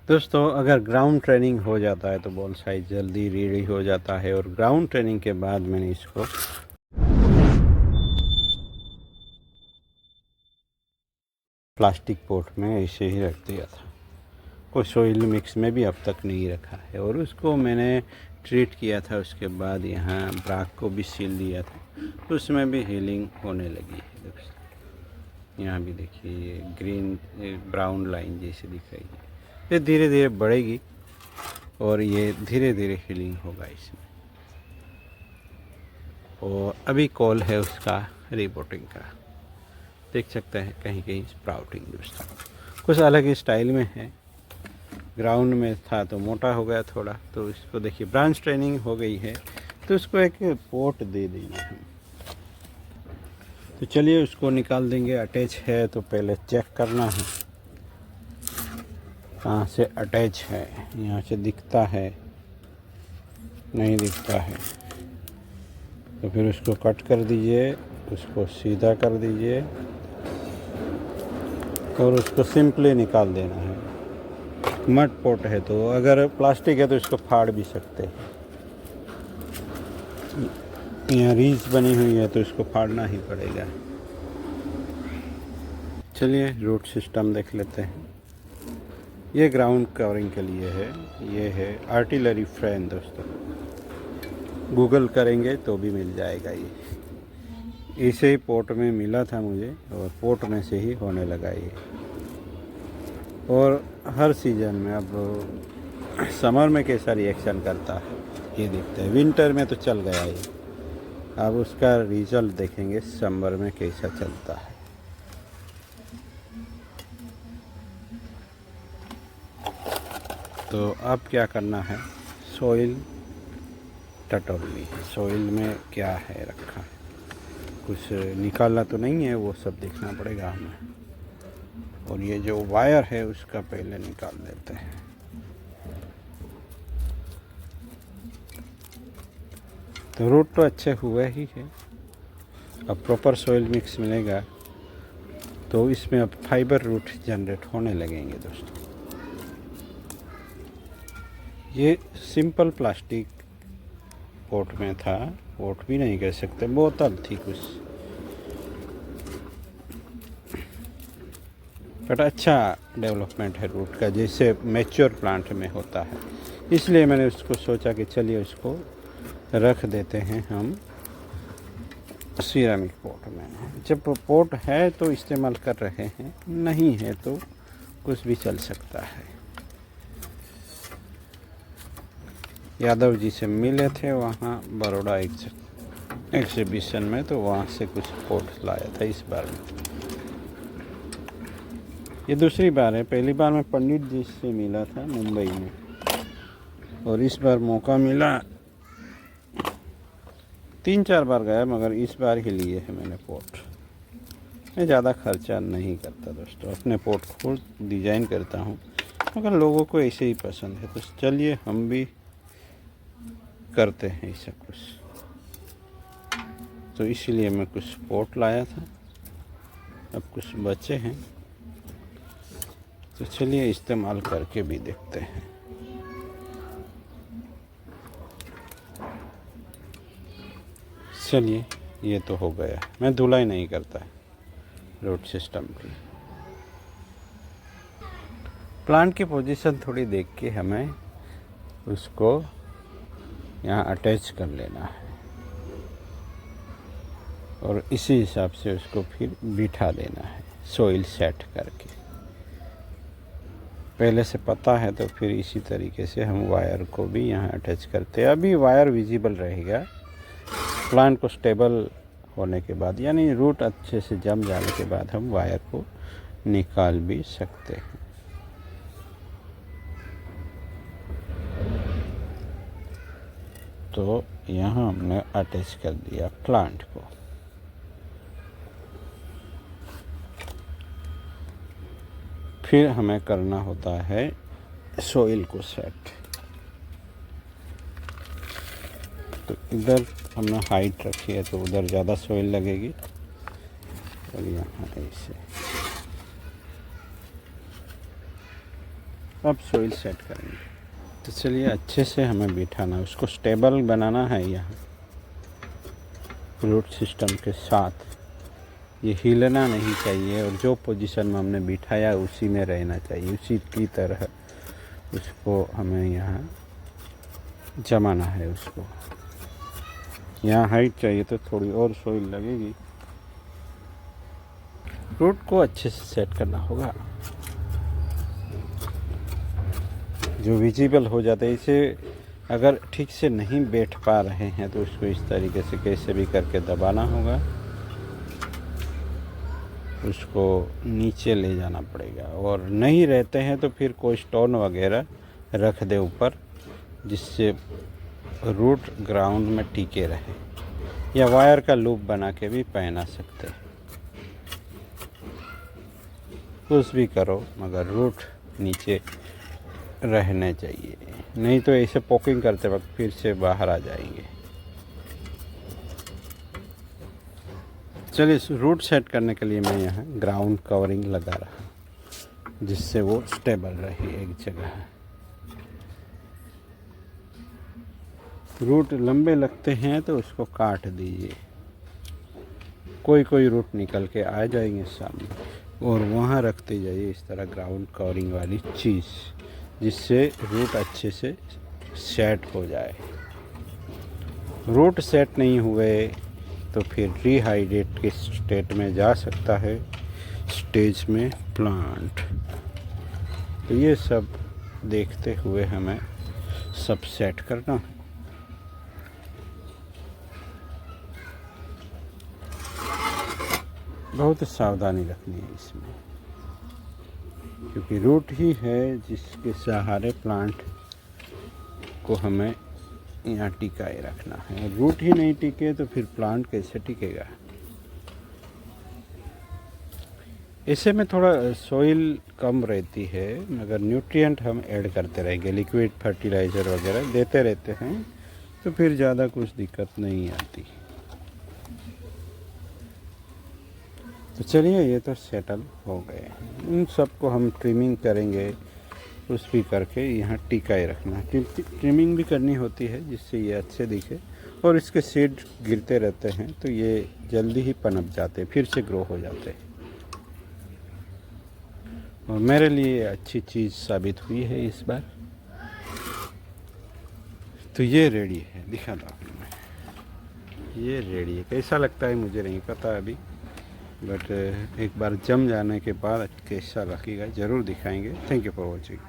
दोस्तों, अगर ground training हो जाता है तो बोनसाई जल्दी रेडी हो जाता है। और ग्राउंड ट्रेनिंग के बाद मैंने इसको प्लास्टिक पॉट में ऐसे ही रख दिया था। कोई सोइल मिक्स में भी अब तक नहीं रखा है। और उसको मैंने ट्रीट किया था। उसके बाद यहाँ ब्राक को भी सील दिया था, तो उसमें भी हीलिंग होने लगी है। दोस्तों, यहाँ भी देखिए ये ग्रीन ब्राउन लाइन जैसी दिख रही है। ये धीरे धीरे बढ़ेगी और ये धीरे धीरे हीलिंग होगा इसमें। और अभी कॉल है उसका रिपोर्टिंग का, देख सकते हैं कहीं कहीं स्प्राउटिंग। दोस्तों, कुछ अलग ही स्टाइल में है। ग्राउंड में था तो मोटा हो गया थोड़ा, तो इसको देखिए ब्रांच ट्रेनिंग हो गई है, तो उसको एक पोर्ट दे देंगे हम। तो चलिए उसको निकाल देंगे। अटैच है तो पहले चेक करना है कहाँ से अटैच है। यहाँ से दिखता है, नहीं दिखता है तो फिर उसको कट कर दीजिए, उसको सीधा कर दीजिए और उसको सिंपली निकाल देना है। मड पोट है, तो अगर प्लास्टिक है तो इसको फाड़ भी सकते हैं। यहाँ रीज बनी हुई है तो इसको फाड़ना ही पड़ेगा। चलिए रूट सिस्टम देख लेते हैं। ये ग्राउंड कवरिंग के लिए है। ये है आर्टिलरी फ्रेम। दोस्तों, गूगल करेंगे तो भी मिल जाएगा। ये इसे ही पोर्ट में मिला था मुझे, और पोर्ट में से ही होने लगा ये। और हर सीज़न में, अब समर में कैसा रिएक्शन करता है ये देखते हैं। विंटर में तो चल गया ये, अब उसका रिजल्ट देखेंगे समर में कैसा चलता है। तो अब क्या करना है, सोइल टटोलनी है। सोइल में क्या है रखा है, कुछ निकालना तो नहीं है, वो सब देखना पड़ेगा हमें। और ये जो वायर है उसका पहले निकाल देते हैं। तो रूट तो अच्छे हुए ही है। अब प्रॉपर सोइल मिक्स मिलेगा तो इसमें अब फाइबर रूट जनरेट होने लगेंगे। दोस्तों, ये सिंपल प्लास्टिक पोट में था, पोट भी नहीं कह सकते, बोतल थी कुछ, बट अच्छा डेवलपमेंट है रूट का, जैसे मैच्योर प्लांट में होता है। इसलिए मैंने उसको सोचा कि चलिए उसको रख देते हैं हम सिरेमिक पोट में। जब पोट है तो इस्तेमाल कर रहे हैं, नहीं है तो कुछ भी चल सकता है। यादव जी से मिले थे वहाँ बड़ौदा एग्जीबिशन में, तो वहाँ से कुछ पोट लाया था इस बार में। ये दूसरी बार है, पहली बार मैं पंडित जी से मिला था मुंबई में, और इस बार मौका मिला। 3-4 बार गया, मगर इस बार ही लिए है मैंने पोट। मैं ज़्यादा खर्चा नहीं करता दोस्तों, अपने पोट खुद डिज़ाइन करता हूँ, मगर लोगों को ऐसे ही पसंद है। तो चलिए हम भी करते हैं ऐसा कुछ। तो इसलिए मैं कुछ पोट लाया था, अब कुछ बचे हैं, तो चलिए इस्तेमाल करके भी देखते हैं। चलिए, ये तो हो गया। मैं धुलाई नहीं करता है रूट सिस्टम की। प्लांट की पोजीशन थोड़ी देख के हमें उसको यहाँ अटैच कर लेना है, और इसी हिसाब से उसको फिर बिठा देना है सोइल सेट करके। पहले से पता है तो फिर इसी तरीके से हम वायर को भी यहाँ अटैच करते हैं। अभी वायर विजिबल रहेगा प्लांट को स्टेबल होने के बाद, यानी रूट अच्छे से जम जाने के बाद हम वायर को निकाल भी सकते हैं। तो यहाँ हमने अटैच कर दिया प्लांट को। फिर हमें करना होता है सोइल को सेट। तो इधर हमने हाइट रखी है तो उधर ज़्यादा सोइल लगेगी, और यहाँ ऐसे अब सॉइल सेट करेंगे। तो चलिए अच्छे से हमें बिठाना, उसको स्टेबल बनाना है। यहाँ रूट सिस्टम के साथ ये हिलना नहीं चाहिए और जो पोजीशन में हमने बिठाया उसी में रहना चाहिए, उसी की तरह उसको हमें यहाँ जमाना है। उसको यहाँ हाइट चाहिए तो थोड़ी और सॉइल लगेगी। रूट को अच्छे से सेट करना होगा, जो विजिबल हो जाता है। इसे अगर ठीक से नहीं बैठ पा रहे हैं तो उसको इस तरीके से कैसे भी करके दबाना होगा, उसको नीचे ले जाना पड़ेगा। और नहीं रहते हैं तो फिर कोई स्टोन वगैरह रख दे ऊपर, जिससे रूट ग्राउंड में टिके रहे, या वायर का लूप बना के भी पहना सकते हैं। कुछ भी करो मगर रूट नीचे रहने चाहिए, नहीं तो ऐसे पोकिंग करते वक्त फिर से बाहर आ जाएंगे। चलिए रूट सेट करने के लिए मैं यहाँ ग्राउंड कवरिंग लगा रहा हूँ, जिससे वो स्टेबल रहे एक जगह। रूट लंबे लगते हैं तो उसको काट दीजिए, कोई कोई रूट निकल के आ जाएंगे सामने, और वहाँ रखते जाइए इस तरह ग्राउंड कवरिंग वाली चीज़, जिससे रूट अच्छे से सेट हो जाए। रूट सेट नहीं हुए तो फिर रिहाइड्रेट के स्टेट में जा सकता है, स्टेज में प्लांट। तो ये सब देखते हुए हमें सब सेट करना है। बहुत सावधानी रखनी है इसमें, क्योंकि रूट ही है जिसके सहारे प्लांट को हमें यहाँ टिकाए रखना है। रूट ही नहीं टिके तो फिर प्लांट कैसे टिकेगा। इसे में थोड़ा सॉइल कम रहती है, मगर न्यूट्रिएंट हम ऐड करते रहेंगे, लिक्विड फर्टिलाइज़र वगैरह देते रहते हैं, तो फिर ज़्यादा कुछ दिक्कत नहीं आती। तो चलिए ये तो सेटल हो गए। इन सबको हम ट्रिमिंग करेंगे, कुछ भी करके यहाँ टिकाए रखना। ट्रिमिंग भी करनी होती है जिससे ये अच्छे दिखे, और इसके सीड गिरते रहते हैं तो ये जल्दी ही पनप जाते, फिर से ग्रो हो जाते हैं। और मेरे लिए अच्छी चीज़ साबित हुई है इस बार। तो ये रेडी है, दिखा दो आपने, ये रेडी है। कैसा लगता है मुझे नहीं पता अभी, बट एक बार जम जाने के बाद कैसा लगेगा ज़रूर दिखाएंगे। Thank you for watching.